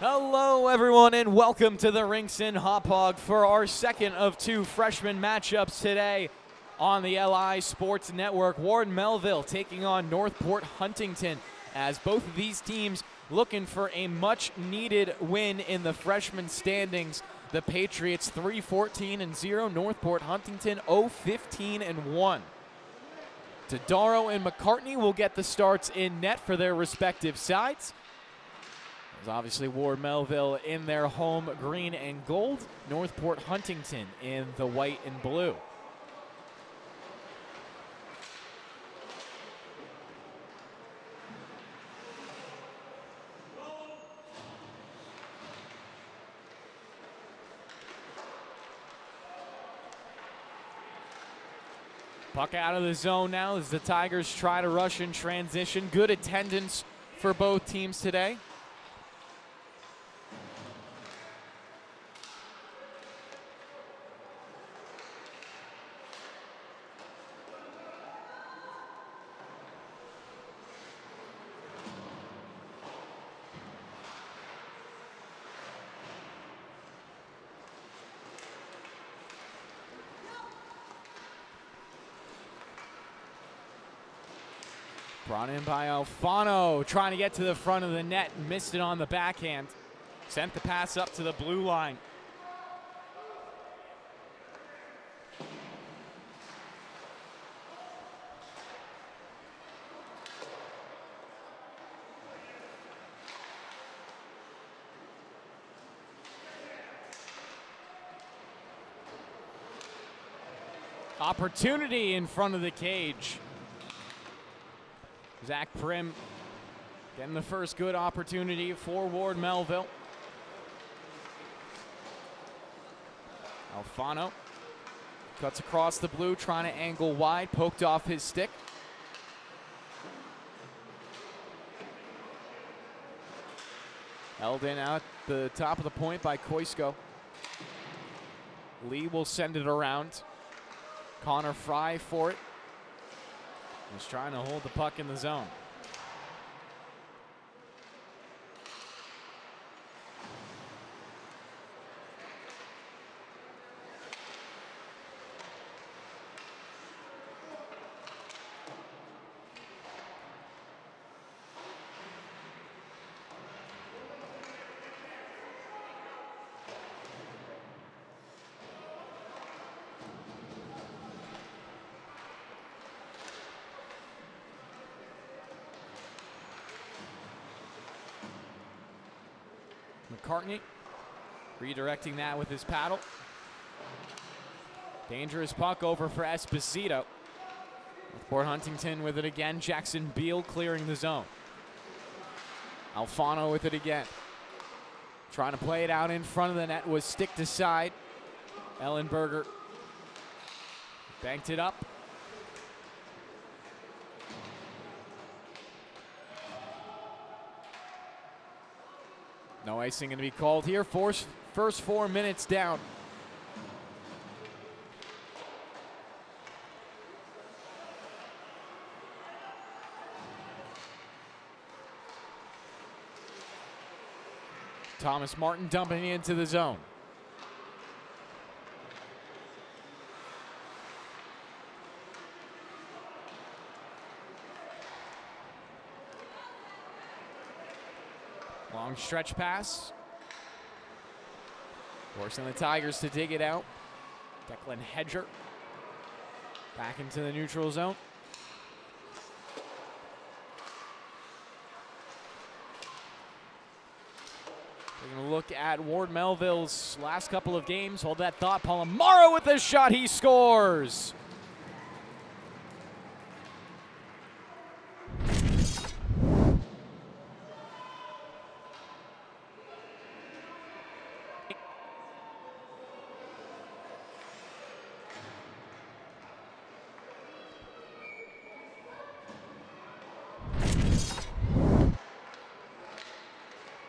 Hello, everyone, and welcome to the Rinks and Hop Hog for our second of two freshman matchups today on the LI Sports Network. Ward Melville taking on Northport Huntington, as both of these teams looking for a much-needed win in the freshman standings. The Patriots 3-14-0, Northport Huntington 0-15-1. Tadaro and McCartney will get the starts in net for their respective sides. There's obviously Ward Melville in their home green and gold, Northport Huntington in the white and blue. Puck out of the zone now as the Tigers try to rush in transition. Good attendance for both teams today. Brought in by Alfano, trying to get to the front of the net, missed it on the backhand. Sent the pass up to the blue line. Opportunity in front of the cage. Zach Prim getting the first good opportunity for Ward Melville. Alfano cuts across the blue, trying to angle wide, poked off his stick. Held in out the top of the point by Koisko. Lee will send it around. Connor Fry for it. He's trying to hold the puck in the zone. McCartney redirecting that with his paddle. Dangerous puck over for Esposito. Northport Huntington with it again. Jackson Beal clearing the zone. Alfano with it again. Trying to play it out in front of the net, was sticked aside. Ellenberger banked it up. No icing going to be called here. First 4 minutes down. Thomas Martin dumping into the zone. Long stretch pass. Forcing the Tigers to dig it out. Declan Hedger back into the neutral zone. Taking a look at Ward Melville's last couple of games. Hold that thought. Palomaro with a shot. He scores.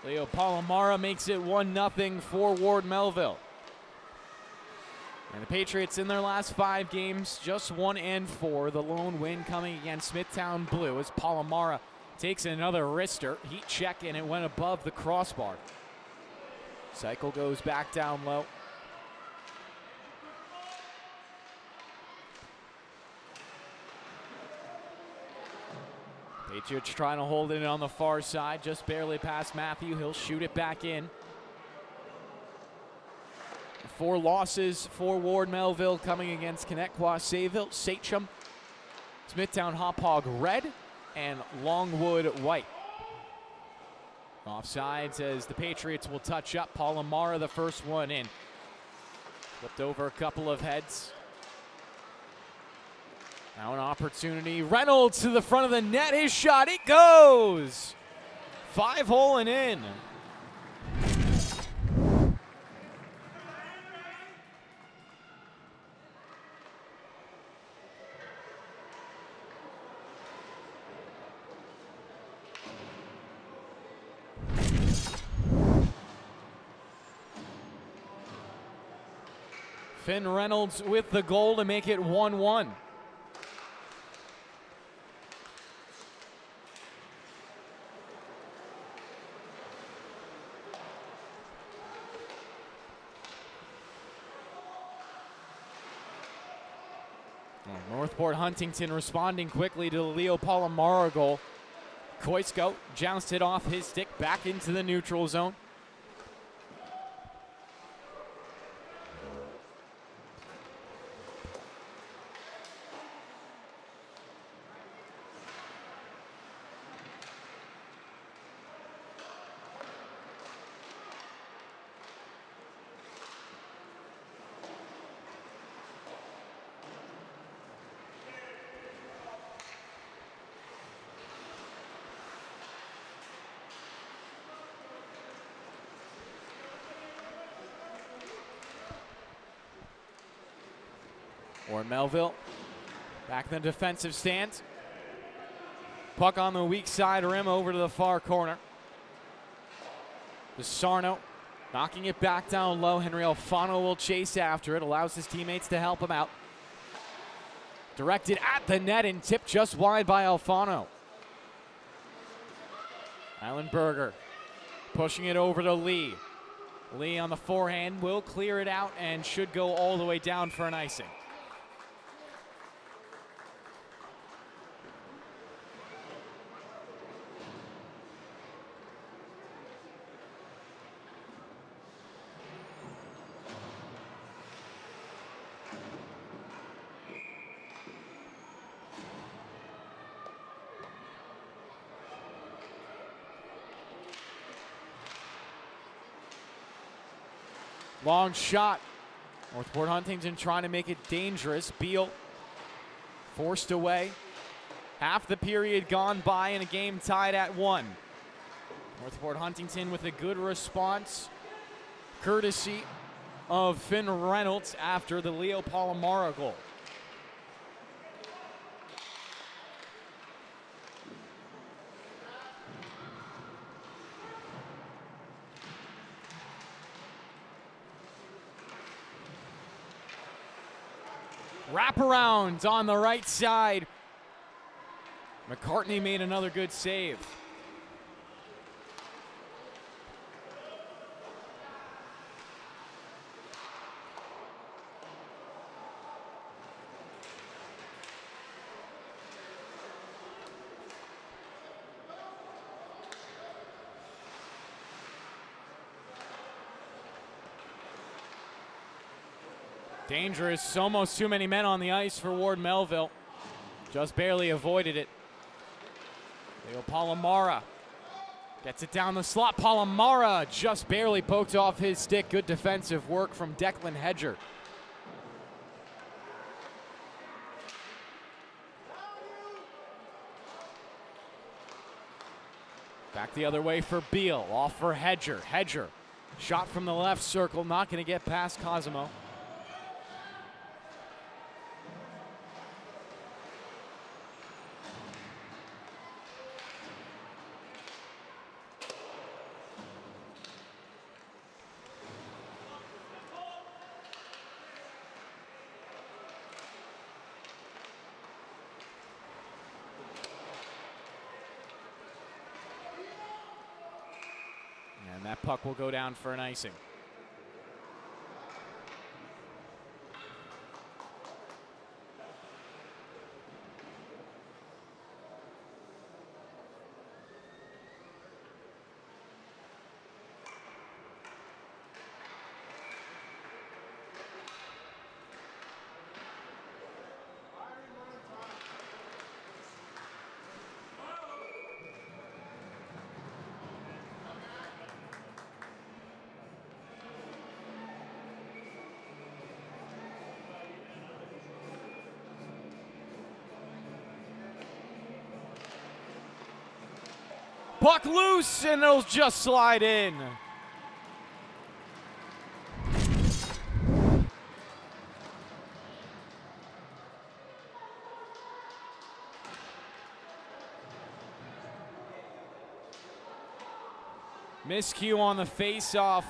Leo Palomara makes it 1-0 for Ward Melville. And the Patriots in their last 5 games, just 1-4. The lone win coming against Smithtown Blue as Palomara takes another wrister. Heat check, and it went above the crossbar. Cycle goes back down low. Patriots trying to hold it on the far side, just barely past Matthew. He'll shoot it back in. 4 losses for Ward Melville coming against Connetquot, Sayville, Sachem, Smithtown Hauppauge red, and Longwood white. Offsides as the Patriots will touch up. Palomara the first one in. Flipped over a couple of heads. Now an opportunity. Reynolds to the front of the net. His shot, it goes! 5-hole and in. Finn Reynolds with the goal to make it 1-1. Northport Huntington responding quickly to the Leo Palomara goal. Koisko jounced it off his stick back into the neutral zone. Or Melville back in the defensive stand. Puck on the weak side rim over to the far corner. DeSarno knocking it back down low. Henry Alfano will chase after it, allows his teammates to help him out. Directed at the net and tipped just wide by Alfano. Eilenberger pushing it over to Lee. Lee on the forehand will clear it out and should go all the way down for an icing. Long shot. Northport Huntington trying to make it dangerous. Beal forced away. Half the period gone by and a game tied at 1. Northport Huntington with a good response, courtesy of Finn Reynolds after the Leo Palomara goal. Wraparound on the right side. McCartney made another good save. Dangerous, almost too many men on the ice for Ward Melville. Just barely avoided it. Leo Palomara gets it down the slot. Palomara just barely poked off his stick. Good defensive work from Declan Hedger. Back the other way for Beal, off for Hedger. Hedger, shot from the left circle, not going to get past Cosimo. And that puck will go down for an icing. Puck loose, and it'll just slide in. Miscue on the face-off.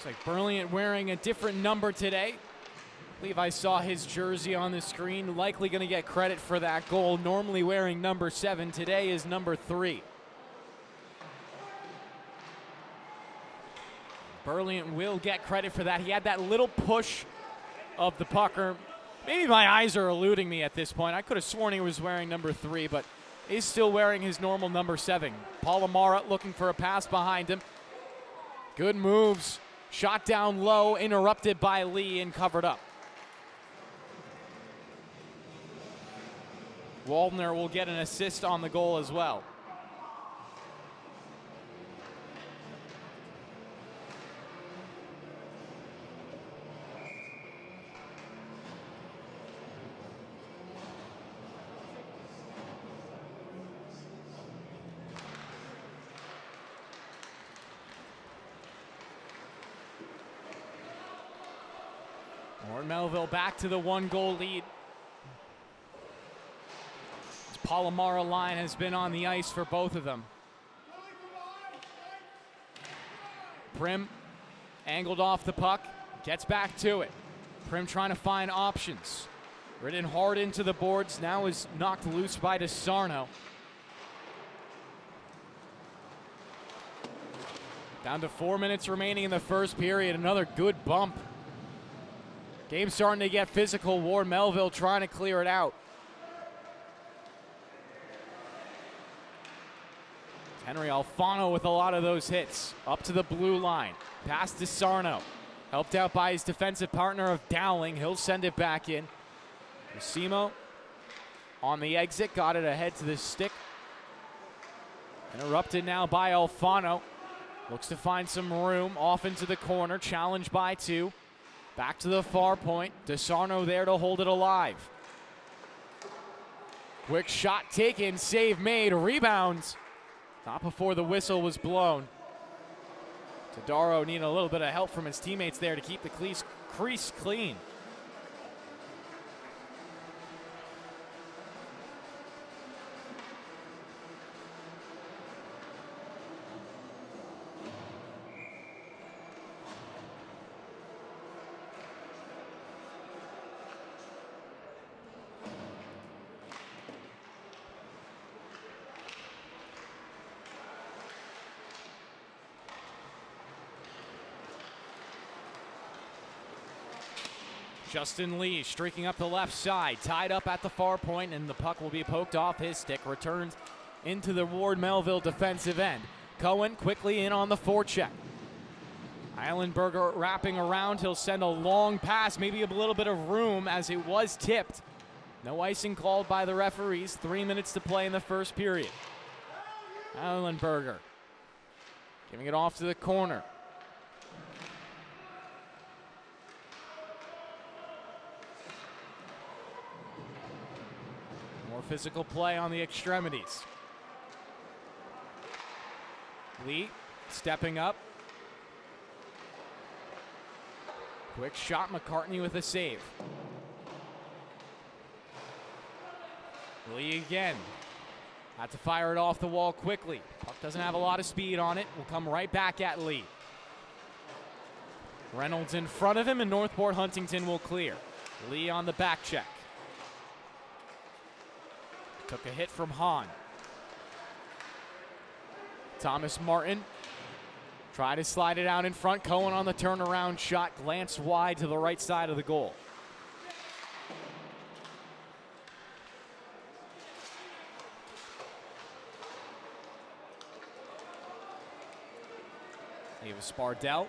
Looks like Brilliant wearing a different number today. I believe I saw his jersey on the screen. Likely going to get credit for that goal. Normally wearing number 7. Today is number 3. Brilliant will get credit for that. He had that little push of the pucker. Maybe my eyes are eluding me at this point. I could have sworn he was wearing number 3, but he's still wearing his normal number 7. Palomara looking for a pass behind him. Good moves. Shot down low, interrupted by Lee and covered up. Waldner will get an assist on the goal as well. Melville back to the 1-goal lead. This Palomara line has been on the ice for both of them. Prim angled off the puck, gets back to it. Prim trying to find options. Ridden hard into the boards, now is knocked loose by DeSarno. Down to 4 minutes remaining in the first period, another good bump. Game starting to get physical. Ward Melville trying to clear it out. Henry Alfano with a lot of those hits. Up to the blue line. Past DeSarno. Helped out by his defensive partner of Dowling. He'll send it back in. Usimo on the exit. Got it ahead to the stick. Interrupted now by Alfano. Looks to find some room. Off into the corner. Challenged by 2. Back to the far point. DeSarno there to hold it alive. Quick shot taken, save made, rebounds. Not before the whistle was blown. Todaro needing a little bit of help from his teammates there to keep the crease clean. Justin Lee streaking up the left side, tied up at the far point, and the puck will be poked off his stick, returned into the Ward Melville defensive end. Cohen quickly in on the forecheck. Eilenberger wrapping around, he'll send a long pass, maybe a little bit of room as it was tipped. No icing called by the referees, 3 minutes to play in the first period. Eilenberger giving it off to the corner. Physical play on the extremities. Lee stepping up. Quick shot, McCartney with a save. Lee again. Had to fire it off the wall quickly. Puck doesn't have a lot of speed on it. Will come right back at Lee. Reynolds in front of him, and Northport Huntington will clear. Lee on the back check. Took a hit from Hahn. Thomas Martin tried to slide it out in front. Cohen on the turnaround shot, glanced wide to the right side of the goal. Save of Spardell.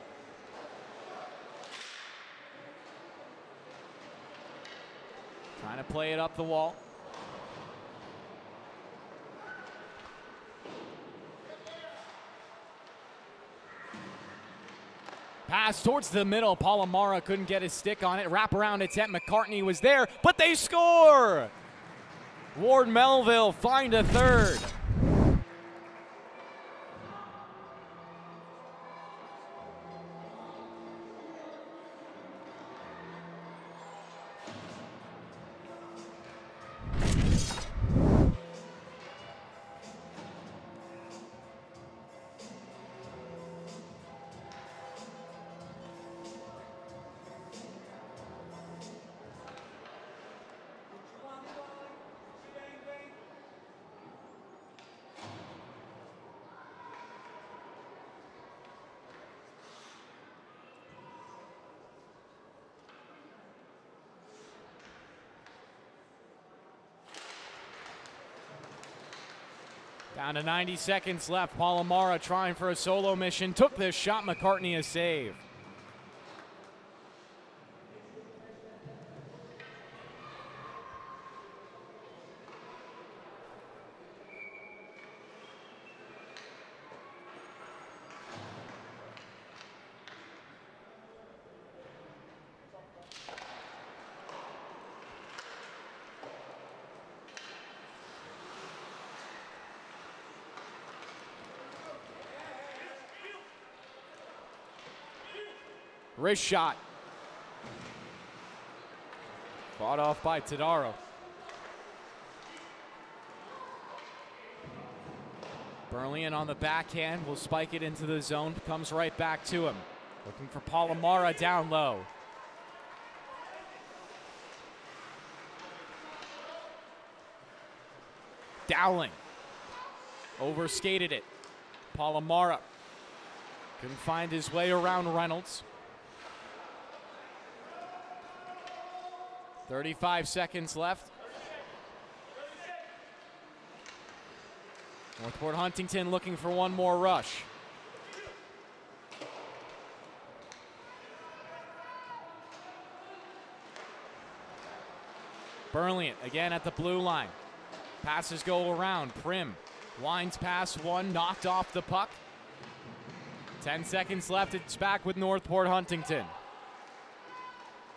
Trying to play it up the wall. Pass towards the middle. Palomara couldn't get his stick on it. Wraparound attempt. McCartney was there, but they score! Ward Melville find a third. Down to 90 seconds left. Palomara trying for a solo mission. Took this shot. McCartney a save. Wrist shot. Fought off by Tadaro. Burlian on the backhand will spike it into the zone. Comes right back to him. Looking for Palomara down low. Dowling. Overskated it. Palomara couldn't find his way around Reynolds. 35 seconds left. Northport Huntington looking for one more rush. Burlian again at the blue line. Passes go around. Prim winds past one, knocked off the puck. 10 seconds left. It's back with Northport Huntington.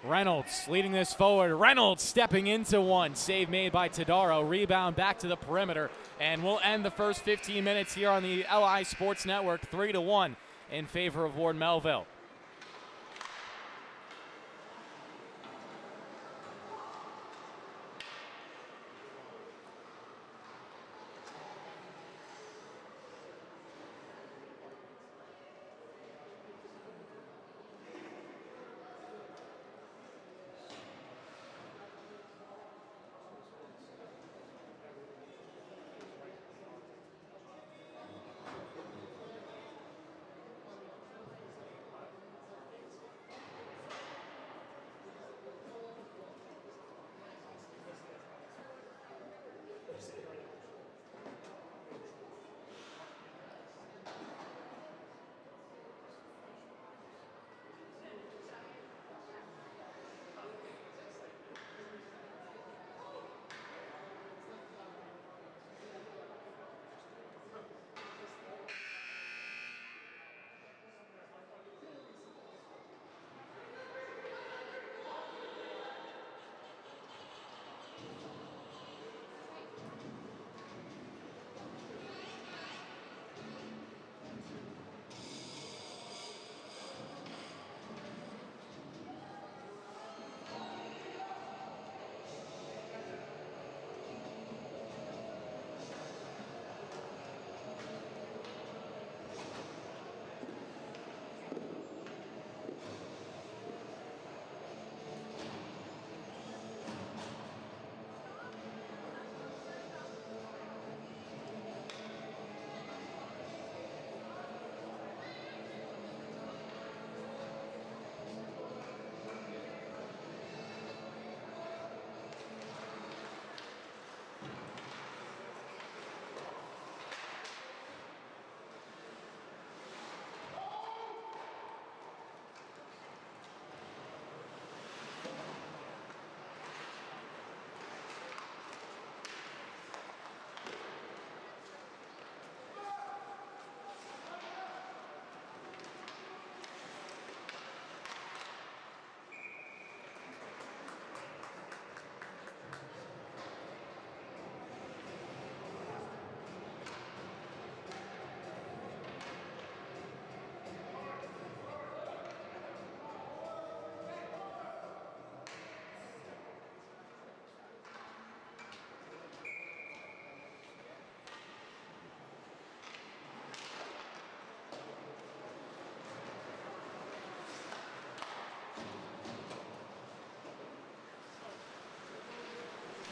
Reynolds leading this forward. Reynolds stepping into one. Save made by Tadaro. Rebound back to the perimeter. And we'll end the first 15 minutes here on the LI Sports Network 3-1 in favor of Ward Melville.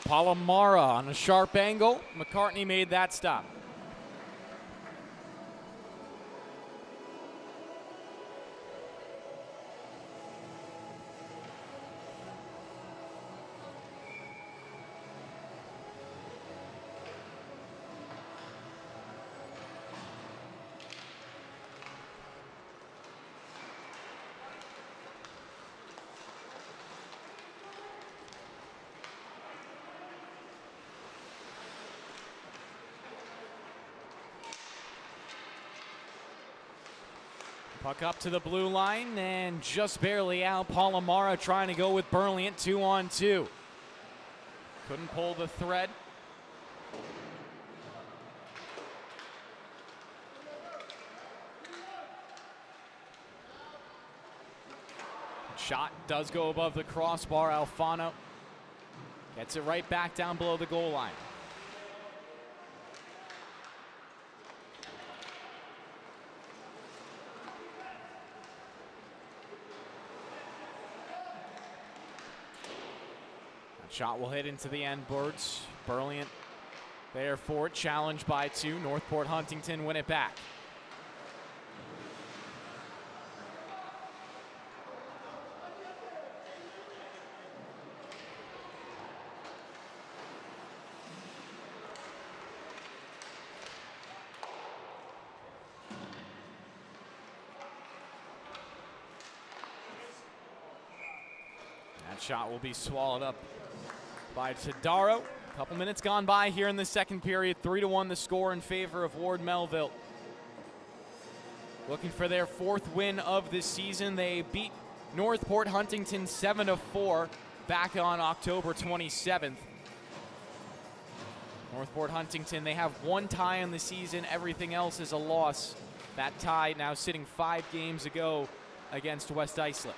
Palomara on a sharp angle. McCartney made that stop. Puck up to the blue line and just barely out. Palomara trying to go with Burliant 2-on-2. Couldn't pull the thread. Shot does go above the crossbar. Alfano gets it right back down below the goal line. Shot will hit into the end boards. Burliant there for it. Challenged by 2. Northport Huntington win it back. That shot will be swallowed up by Tadaro. A couple minutes gone by here in the second period. 3-1 the score in favor of Ward Melville. Looking for their 4th win of the season. They beat Northport Huntington 7-4 back on October 27th. Northport Huntington, they have 1 tie in the season. Everything else is a loss. That tie now sitting 5 games ago against West Islip.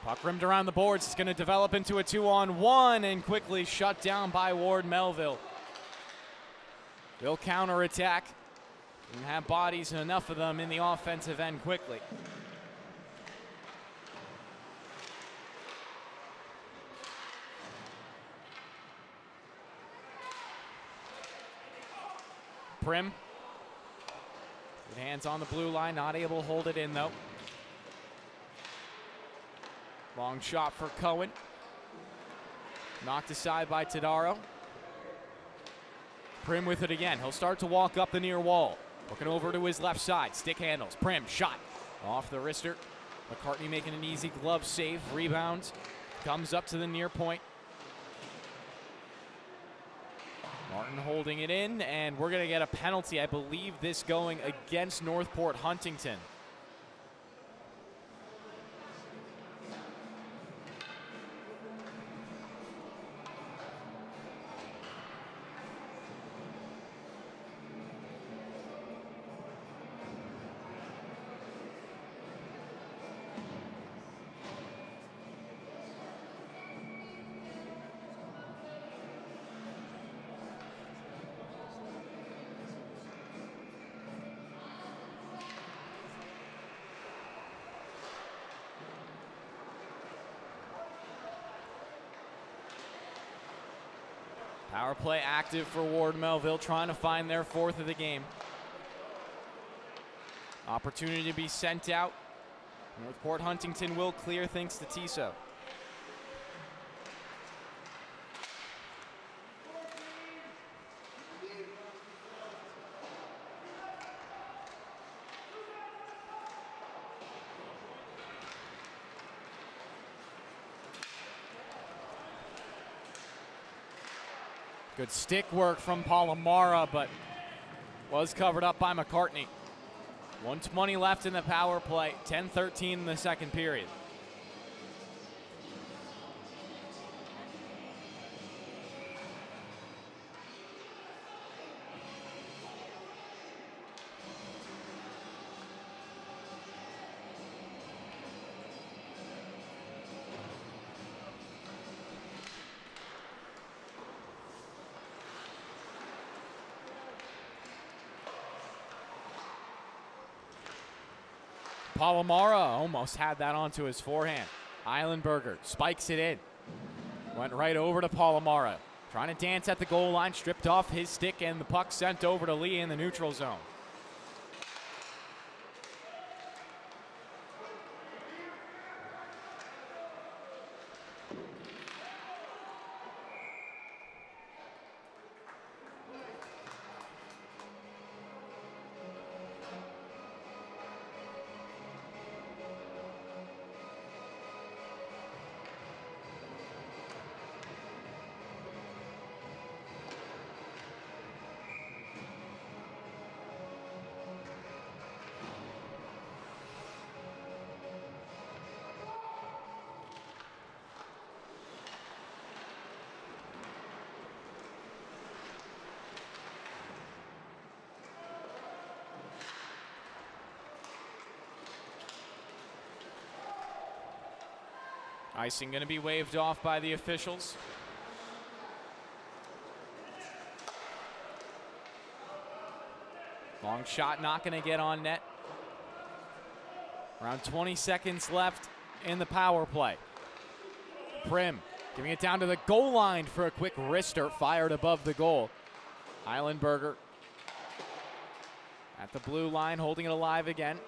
Puck rimmed around the boards. It's going to develop into a 2-on-1 and quickly shut down by Ward Melville. They'll counterattack and have bodies, enough of them in the offensive end quickly. Prim. Good hands on the blue line, not able to hold it in though. Long shot for Cohen. Knocked aside by Tadaro. Prim with it again. He'll start to walk up the near wall. Looking over to his left side. Stick handles. Prim, shot. Off the wrister. McCartney making an easy glove save. Rebound. Comes up to the near point. Martin holding it in, and we're going to get a penalty. I believe this going against Northport Huntington. Power play active for Ward Melville, trying to find their 4th of the game. Opportunity to be sent out. Northport Huntington will clear thanks to Tiso. Good stick work from Palomara, but was covered up by McCartney. 1:20 left in the power play, 10-13 in the second period. Palomara almost had that onto his forehand. Eilenberger spikes it in. Went right over to Palomara. Trying to dance at the goal line, stripped off his stick, and the puck sent over to Lee in the neutral zone. Icing going to be waved off by the officials. Long shot not going to get on net. Around 20 seconds left in the power play. Prim giving it down to the goal line for a quick wrister fired above the goal. Eilenberger at the blue line holding it alive again.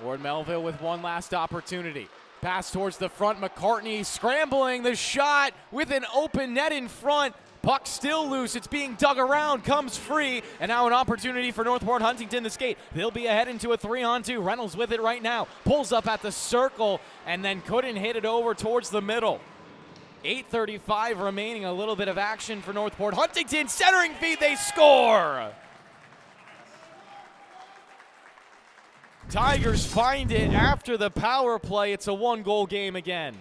Ward Melville with one last opportunity. Pass towards the front. McCartney scrambling the shot with an open net in front. Puck still loose. It's being dug around. Comes free. And now an opportunity for Northport Huntington to skate. They'll be ahead into a 3-on-2. Reynolds with it right now. Pulls up at the circle and then couldn't hit it over towards the middle. 8:35 remaining. A little bit of action for Northport Huntington. Centering feed. They score. Tigers find it after the power play. It's a one-goal game again.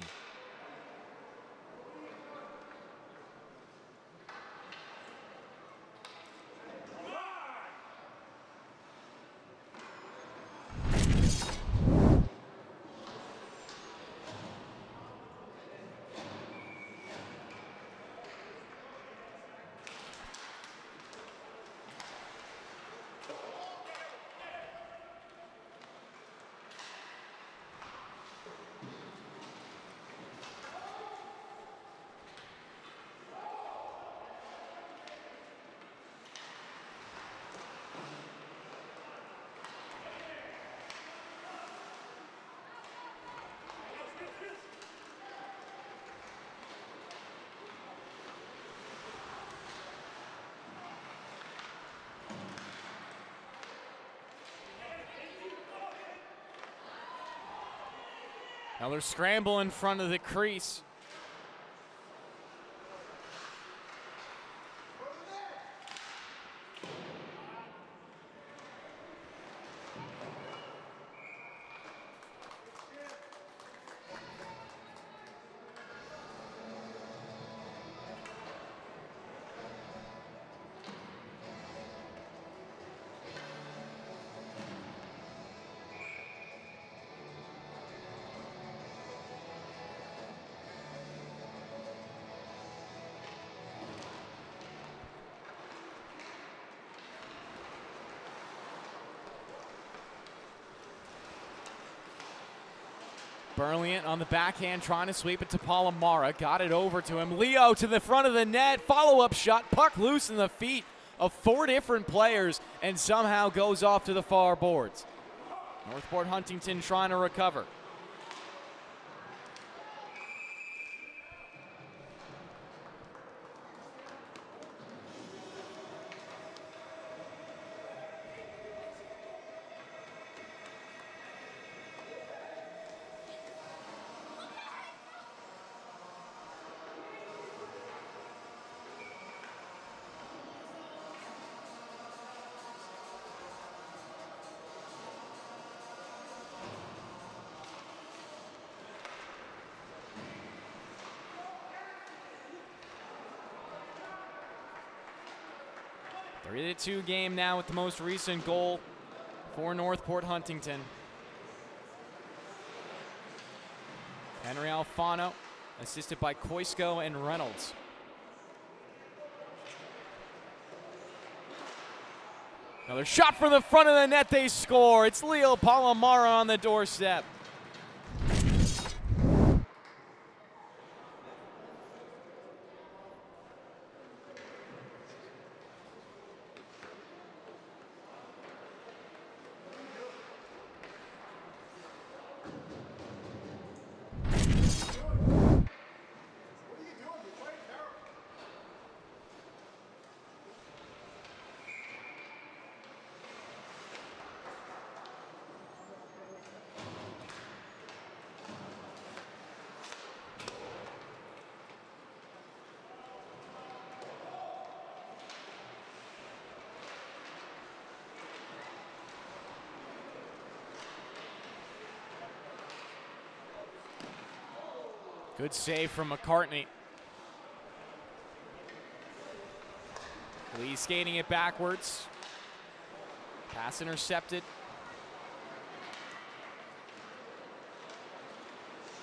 Another scramble in front of the crease. Brilliant on the backhand, trying to sweep it to Palomara. Got it over to him. Leo to the front of the net. Follow-up shot. Puck loose in the feet of 4 different players and somehow goes off to the far boards. Northport Huntington trying to recover. A 3-2 game now with the most recent goal for Northport Huntington. Henry Alfano, assisted by Koisko and Reynolds. Another shot from the front of the net, they score. It's Leo Palomara on the doorstep. Good save from McCartney. Lee skating it backwards. Pass intercepted.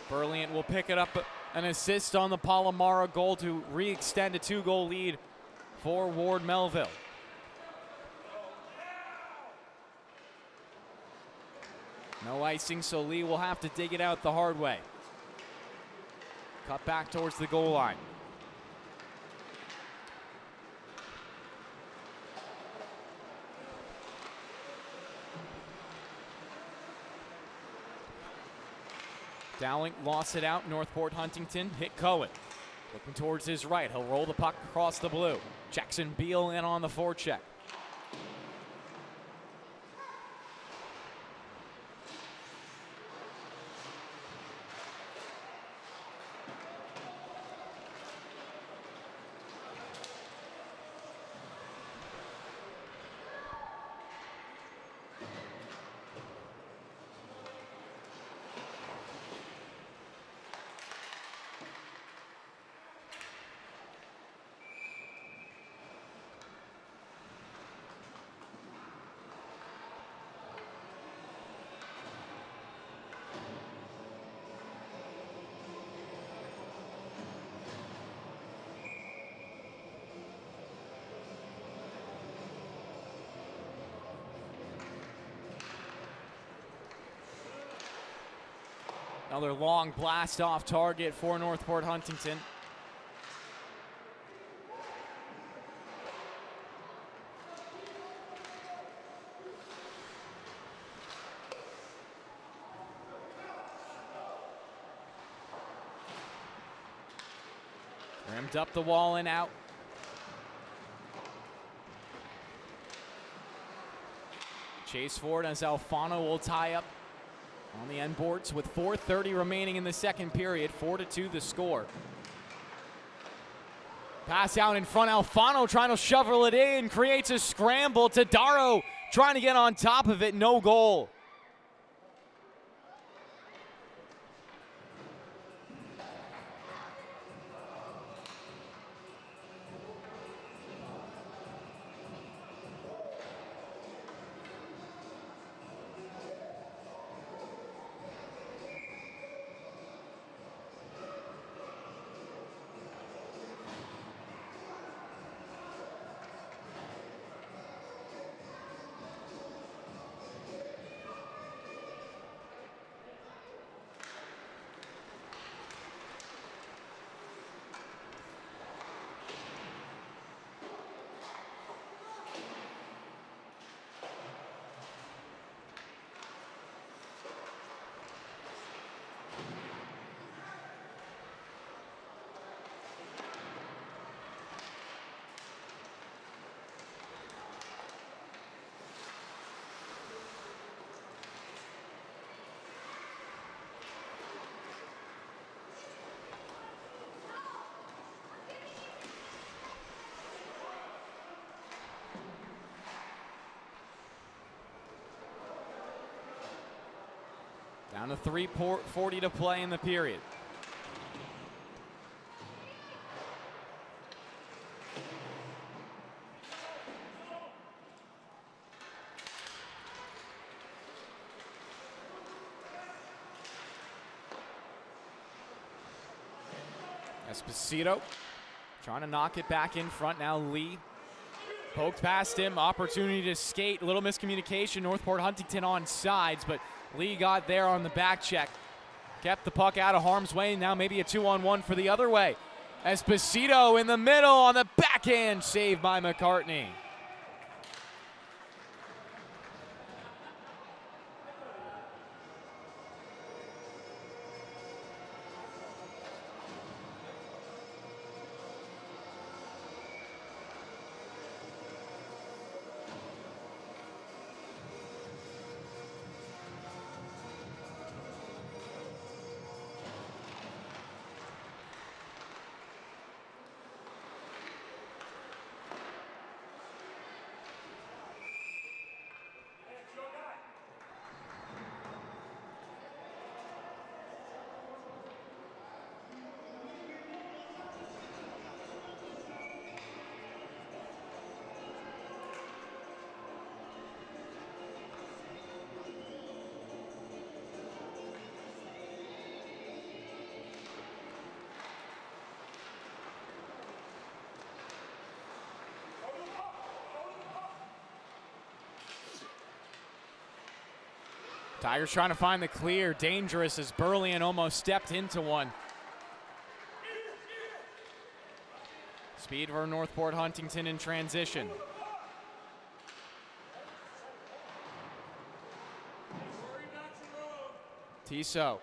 Burliant will pick it up, an assist on the Palomara goal to re-extend a 2-goal lead for Ward Melville. No icing, so Lee will have to dig it out the hard way. Cut back towards the goal line. Dowling lost it out. Northport Huntington hit Cohen. Looking towards his right. He'll roll the puck across the blue. Jackson Beal in on the forecheck. Another long blast off target for Northport Huntington. Rimmed up the wall and out. Chase forward as Alfano will tie up on the end boards with 4:30 remaining in the second period. 4-2 the score. Pass out in front. Alfano trying to shovel it in. Creates a scramble. Tadaro trying to get on top of it. No goal. Down to 3:40 to play in the period. Esposito trying to knock it back in front. Now Lee poked past him. Opportunity to skate. A little miscommunication. Northport Huntington on sides, but Lee got there on the back check. Kept the puck out of harm's way. Now maybe a 2-on-1 for the other way. Esposito in the middle on the backhand. Saved by McCartney. Tigers trying to find the clear. Dangerous as Burleon almost stepped into one. Speed for Northport Huntington in transition. Tissot.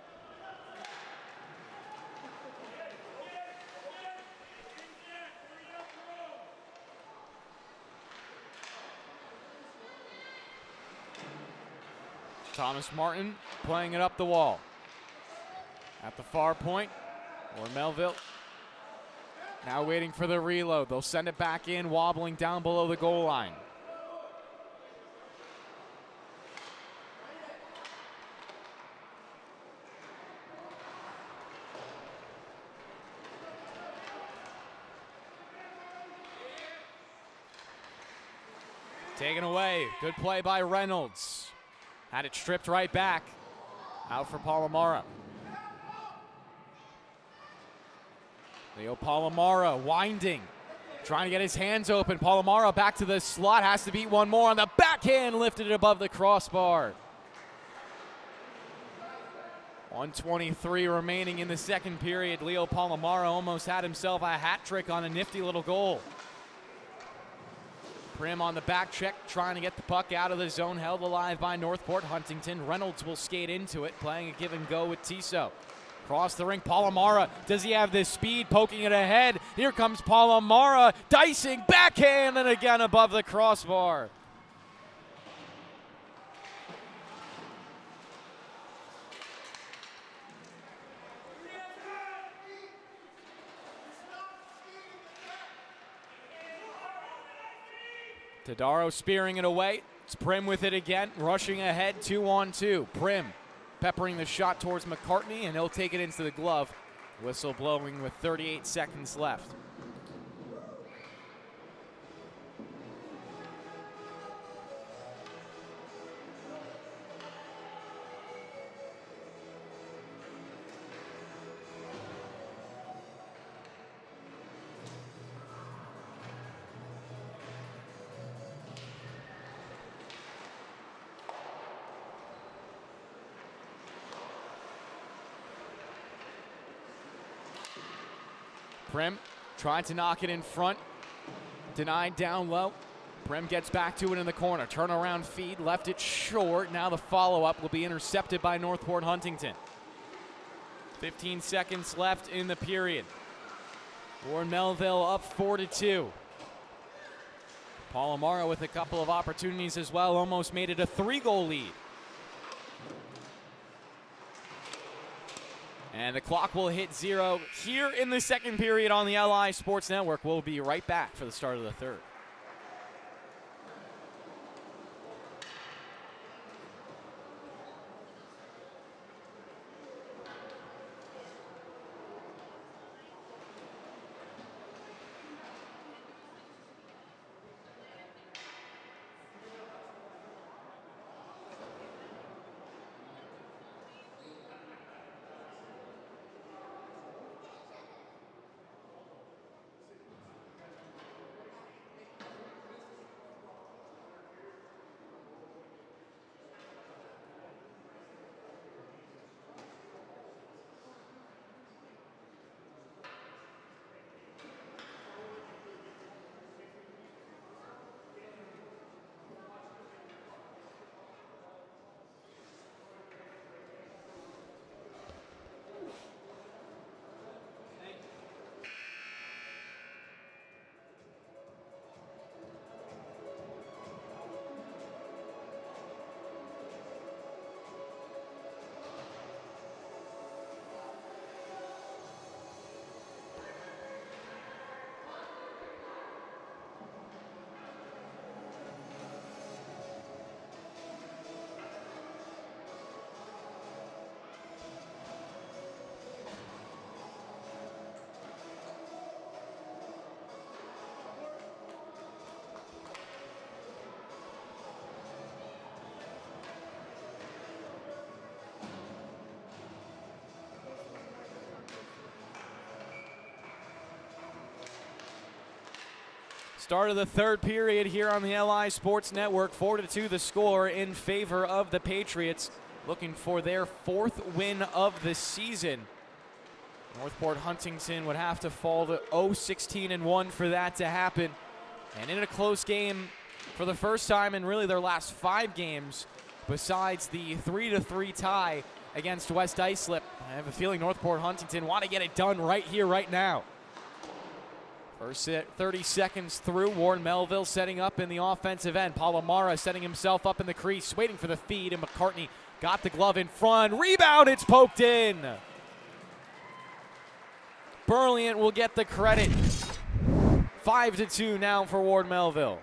Thomas Martin playing it up the wall. At the far point, or Melville. Now waiting for the reload. They'll send it back in, wobbling down below the goal line. Taken away. Good play by Reynolds. Had it stripped right back. Out for Palomara. Leo Palomara winding. Trying to get his hands open. Palomara back to the slot. Has to beat one more on the backhand. Lifted it above the crossbar. 1:23 remaining in the second period. Leo Palomara almost had himself a hat trick on a nifty little goal. Prim on the back check, trying to get the puck out of the zone, held alive by Northport Huntington. Reynolds will skate into it, playing a give and go with Tissot. Across the rink, Palomara. Does he have this speed? Poking it ahead. Here comes Palomara, dicing, backhand, and again above the crossbar. Tadaro spearing it away. It's Prim with it again, rushing ahead, 2-on-2. Prim peppering the shot towards McCartney, and he'll take it into the glove. Whistle blowing with 38 seconds left. Prim tried to knock it in front, denied down low. Prim gets back to it in the corner. Turnaround feed, left it short. Now the follow-up will be intercepted by Northport Huntington. 15 seconds left in the period. Warren Melville up 4-2. Palomara with a couple of opportunities as well, almost made it a 3-goal lead. And the clock will hit 0 here in the second period on the LI Sports Network. We'll be right back for the start of the third. Start of the third period here on the LI Sports Network. 4-2 the score in favor of the Patriots, looking for their fourth win of the season. Northport Huntington would have to fall to 0-16-1 for that to happen. And in a close game for the first time in really their last 5 games, besides the 3-3 tie against West Islip. I have a feeling Northport Huntington want to get it done right here, right now. First 30 seconds through, Warren Melville setting up in the offensive end. Palomara setting himself up in the crease, waiting for the feed, and McCartney got the glove in front. Rebound, it's poked in. Brilliant will get the credit. 5-2 now for Warren Melville.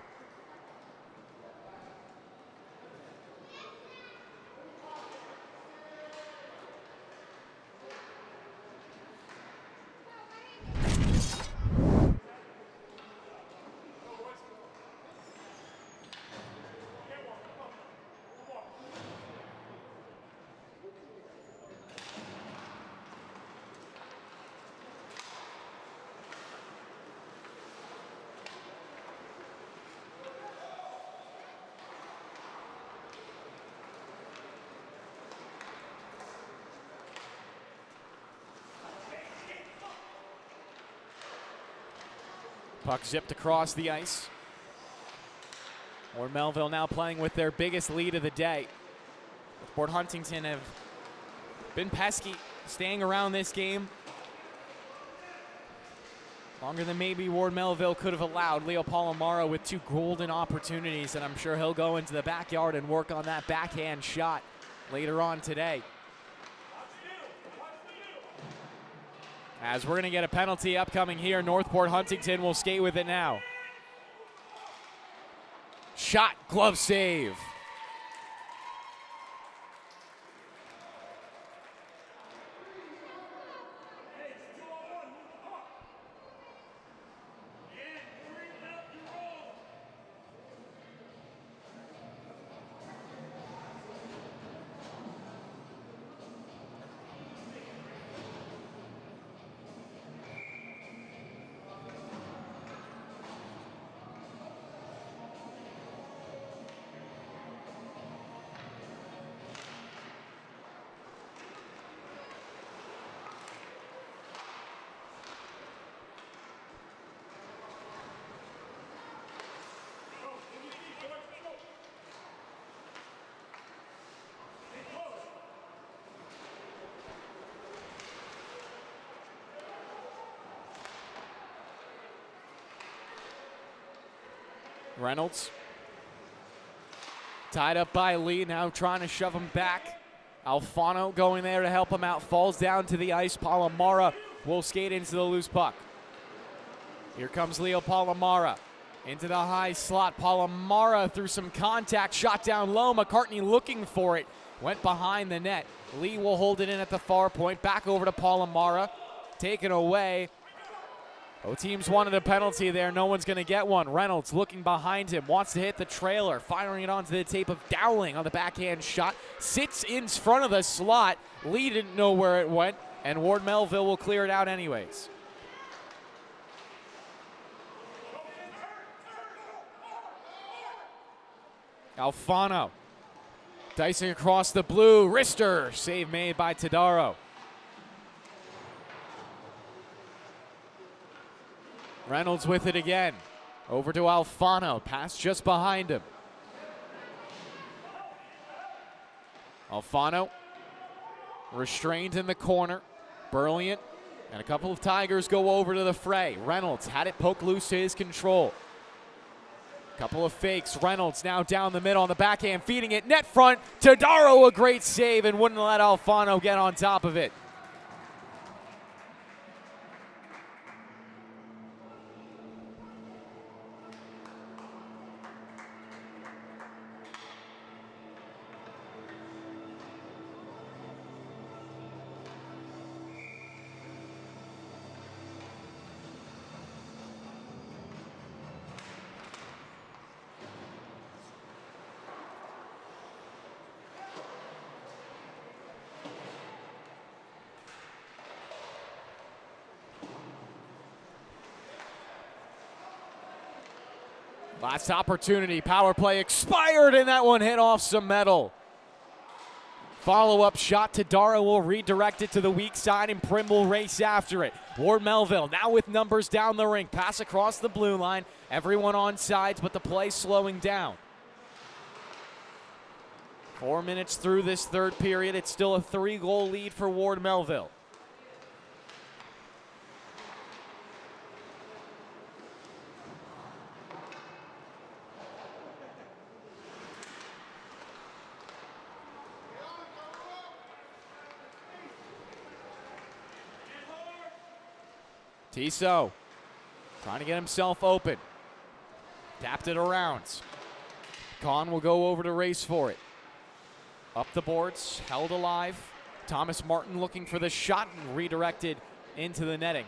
Puck zipped across the ice. Warren Melville now playing with their biggest lead of the day. Northport Huntington have been pesky, staying around this game longer than maybe Warren Melville could have allowed. Leo Palomaro with 2 golden opportunities, and I'm sure he'll go into the backyard and work on that backhand shot later on today. As we're going to get a penalty upcoming here, Northport Huntington will skate with it now. Shot, glove save. Reynolds tied up by Lee, now trying to shove him back. Alfano going there to help him out, falls down to the ice. Palomara will skate into the loose puck. Here comes Leo Palomara into the high slot. Palomara through some contact, shot down low. McCartney looking for it, went behind the net. Lee will hold it in at the far point, back over to Palomara, taken away. Both teams wanted a penalty there. No one's going to get one. Reynolds looking behind him, wants to hit the trailer, firing it onto the tape of Dowling on the backhand shot. Sits in front of the slot. Lee didn't know where it went, and Ward Melville will clear it out anyways. Alfano dicing across the blue. Wrister, save made by Tadaro. Reynolds with it again. Over to Alfano. Pass just behind him. Alfano restrained in the corner. Brilliant. And a couple of Tigers go over to the fray. Reynolds had it poked loose to his control. Couple of fakes. Reynolds now down the middle on the backhand, feeding it net front. Tadaro, a great save, and wouldn't let Alfano get on top of it. Last opportunity, power play expired, and that one hit off some metal. Follow-up shot to Dara will redirect it to the weak side, and Prim will race after it. Ward Melville now with numbers down the rink. Pass across the blue line. Everyone on sides, but the play slowing down. 4 minutes through this third period. It's still a 3-goal lead for Ward Melville. Tissot trying to get himself open. Tapped it around. Kahn will go over to race for it. Up the boards, held alive. Thomas Martin looking for the shot and redirected into the netting.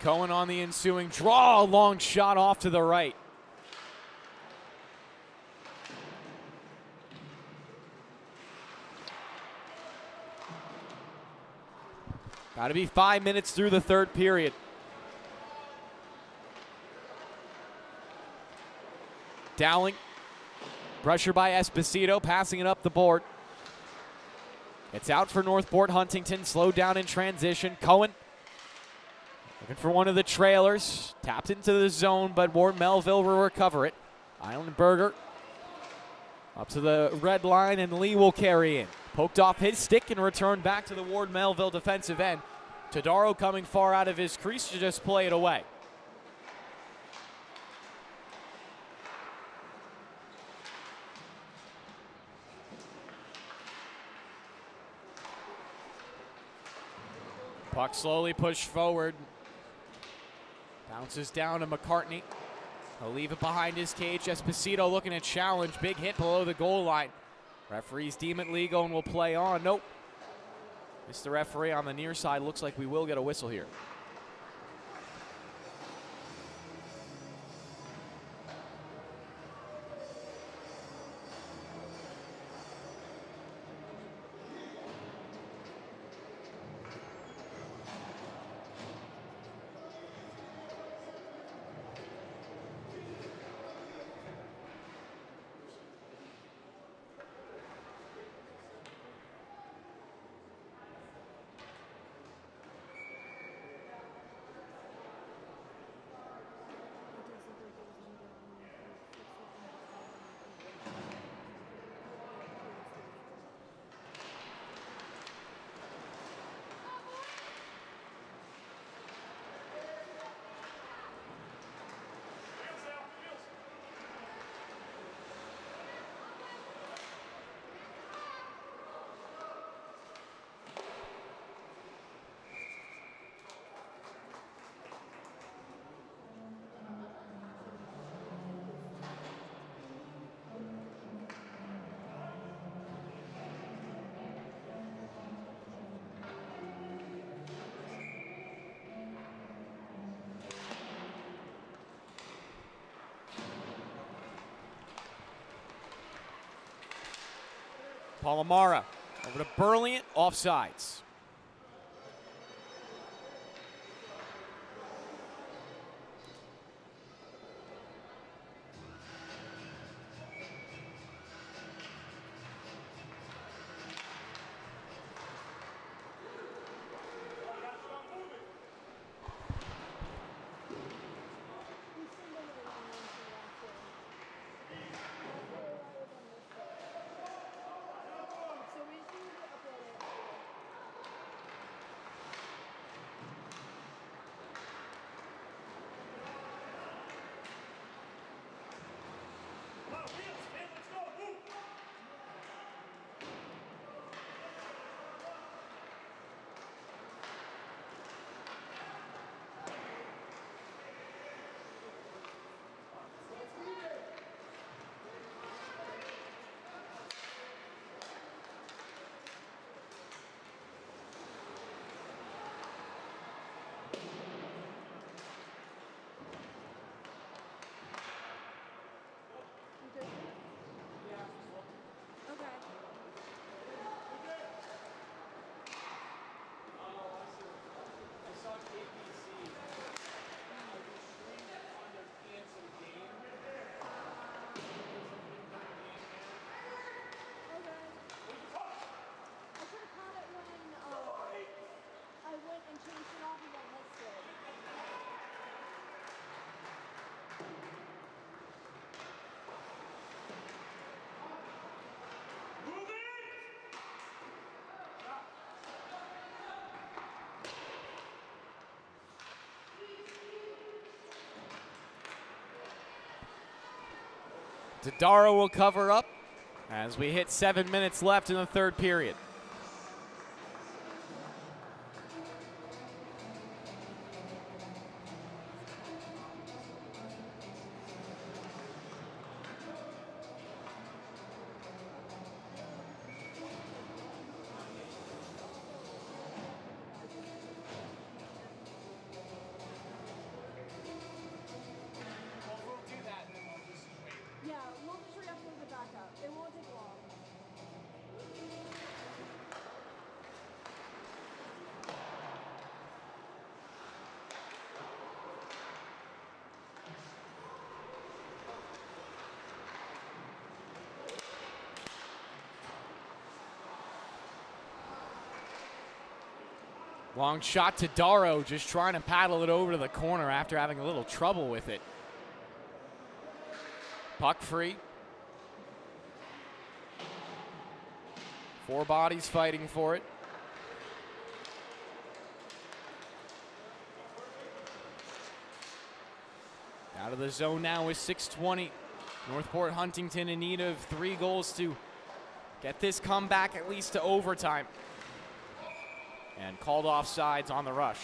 Cohen on the ensuing draw, a long shot off to the right. Got to be 5 minutes through the third period. Dowling, pressure by Esposito, passing it up the board. It's out for Northport. Huntington slowed down in transition. Cohen looking for one of the trailers. Tapped into the zone, but Ward Melville will recover it. Eilenberger up to the red line, and Lee will carry in. Poked off his stick and returned back to the Ward Melville defensive end. Todaro coming far out of his crease to just play it away. Puck slowly pushed forward. Bounces down to McCartney. He'll leave it behind his cage. Esposito looking to challenge. Big hit below the goal line. Referees deem it legal and will play on. Nope. It's the referee on the near side. Looks like we will get a whistle here. Palomara over to Burliant, offsides. Tadaro will cover up as we hit 7 minutes left in the third period. Long shot to Darrow, just trying to paddle it over to the corner after having a little trouble with it. Puck free. 4 bodies fighting for it. Out of the zone now with 6:20. Northport Huntington in need of 3 goals to get this comeback at least to overtime. And called offsides on the rush.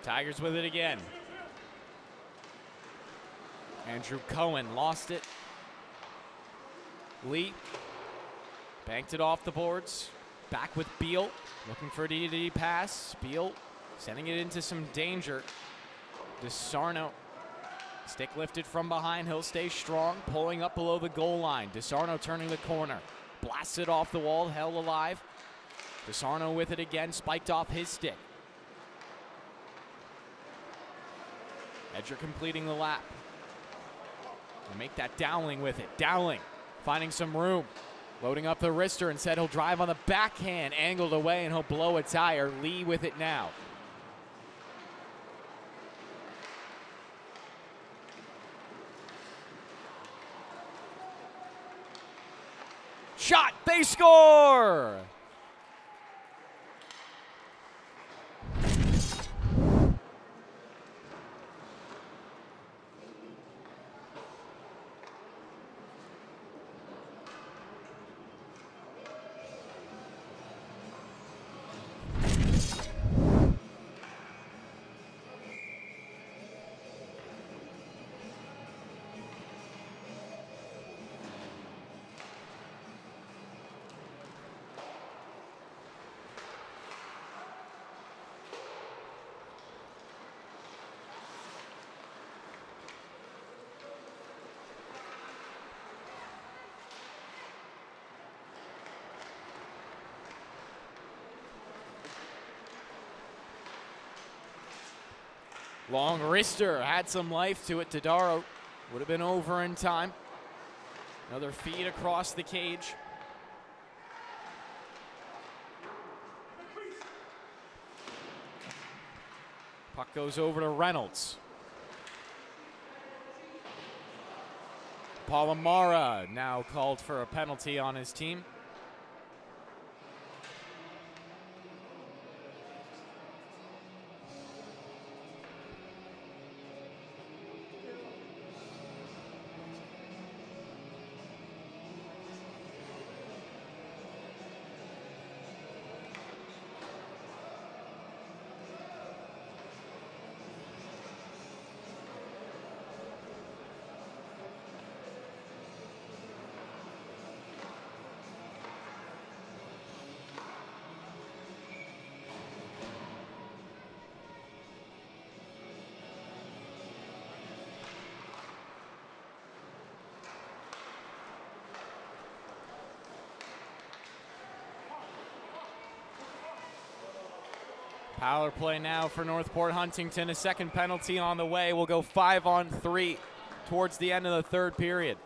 Tigers with it again. Andrew Cohen lost it. Lee banked it off the boards. Back with Beal, looking for a D-to-D pass. Beal sending it into some danger. DeSarno, stick lifted from behind. He'll stay strong, pulling up below the goal line. DeSarno turning the corner. Blasts it off the wall, held alive. DeSarno with it again, spiked off his stick. Edger completing the lap. And make that Dowling with it. Dowling finding some room. Loading up the wrister and said he'll drive on the backhand. Angled away and he'll blow a tire. Lee with it now. Shot, they score! Long wrister had some life to it. Tadaro would have been over in time. Another feed across the cage. Puck goes over to Reynolds. Palomara now called for a penalty on his team. Power play now for Northport Huntington. A second penalty on the way. We'll go 5-on-3 towards the end of the third period.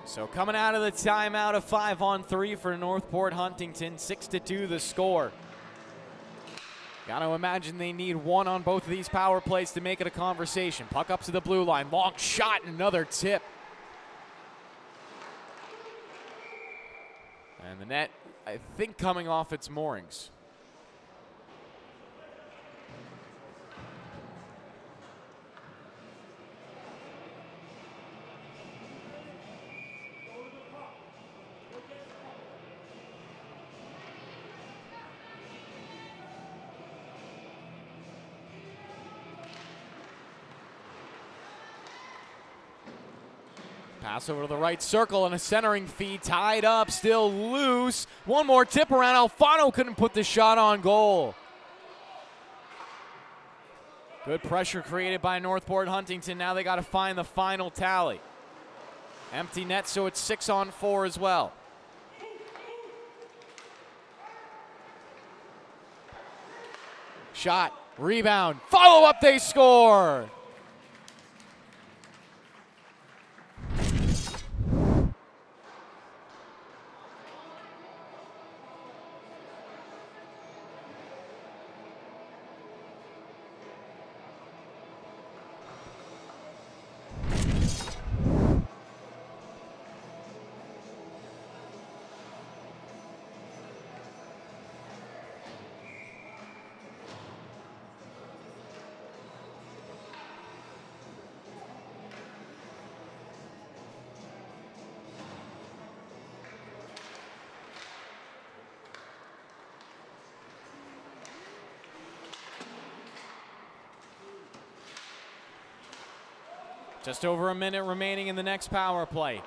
So coming out of the timeout, a 5-on-3 for Northport Huntington, 6-2 the score. Got to imagine they need one on both of these power plays to make it a conversation. Puck up to the blue line, long shot, and another tip. And the net, I think, coming off its moorings. Pass over to the right circle and a centering feed, tied up, still loose. One more tip around. Alfano couldn't put the shot on goal. Good pressure created by Northport Huntington. Now they got to find the final tally. Empty net, so it's 6-on-4 as well. Shot, rebound, follow up, they score. Just over a minute remaining in the next power play.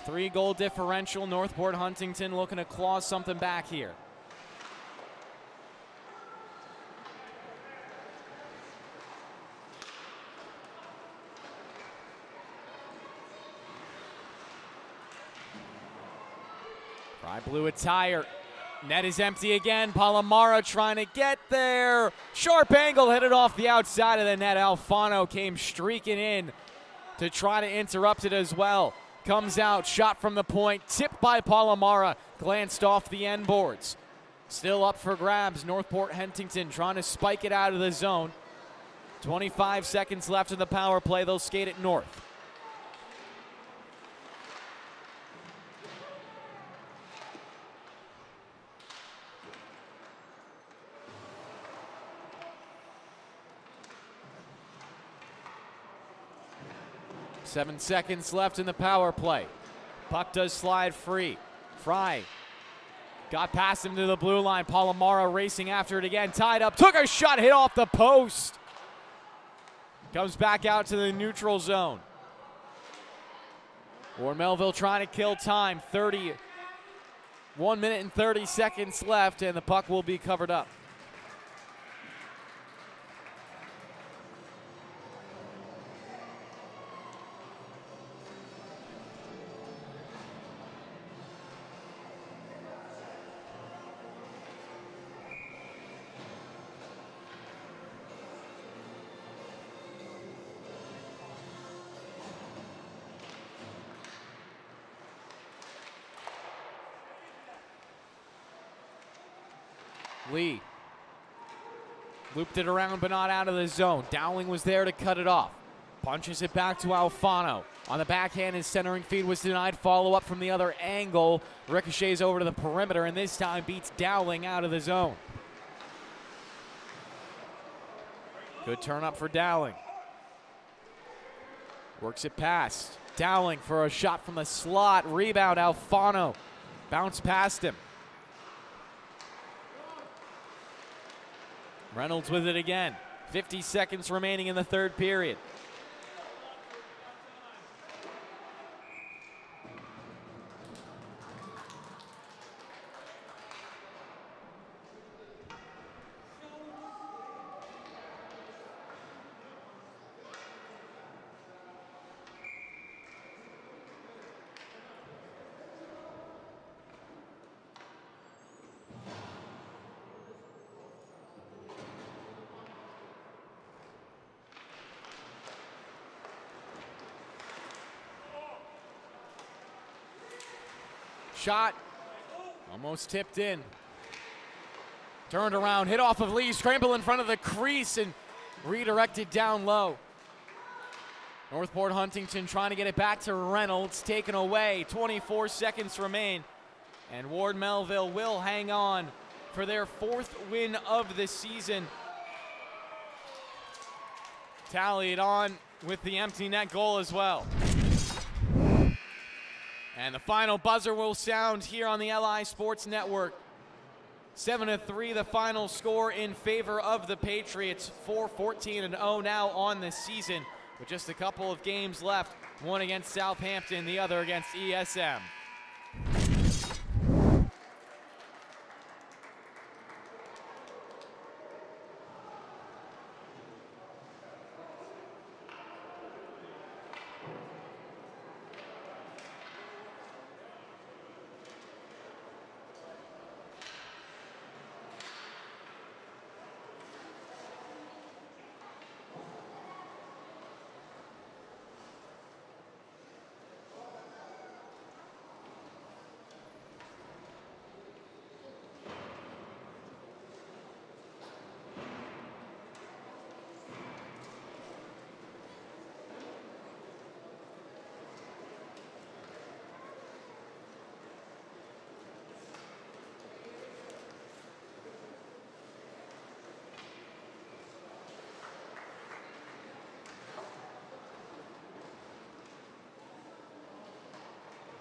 3-goal differential. Northport Huntington looking to claw something back here. Fry blew a tire. Net is empty again. Palomara trying to get there. Sharp angle, hit it off the outside of the net. Alfano came streaking in to try to interrupt it as well. Comes out, shot from the point, tipped by Palomara, glanced off the end boards. Still up for grabs. Northport Huntington trying to spike it out of the zone. 25 seconds left in the power play. They'll skate it north. 7 seconds left in the power play. Puck does slide free. Fry got past him to the blue line. Palomaro racing after it again. Tied up. Took a shot. Hit off the post. Comes back out to the neutral zone. Ward Melville trying to kill time. 1 minute and 30 seconds left, and the puck will be covered up. Lee looped it around but not out of the zone. Dowling was there to cut it off. Punches it back to Alfano. On the backhand, his centering feed was denied. Follow up from the other angle. Ricochets over to the perimeter and this time beats Dowling out of the zone. Good turn up for Dowling. Works it past. Dowling for a shot from the slot. Rebound, Alfano. Bounce past him. Reynolds with it again. 50 seconds remaining in the third period. Shot, almost tipped in. Turned around, hit off of Lee, scramble in front of the crease and redirected down low. Northport Huntington trying to get it back to Reynolds, taken away. 24 seconds remain, and Ward Melville will hang on for their 4th win of the season. Tallied on with the empty net goal as well. And the final buzzer will sound here on the LI Sports Network. 7-3 the final score in favor of the Patriots. 4-14-0 now on the season with just a couple of games left. One against Southampton, the other against ESM.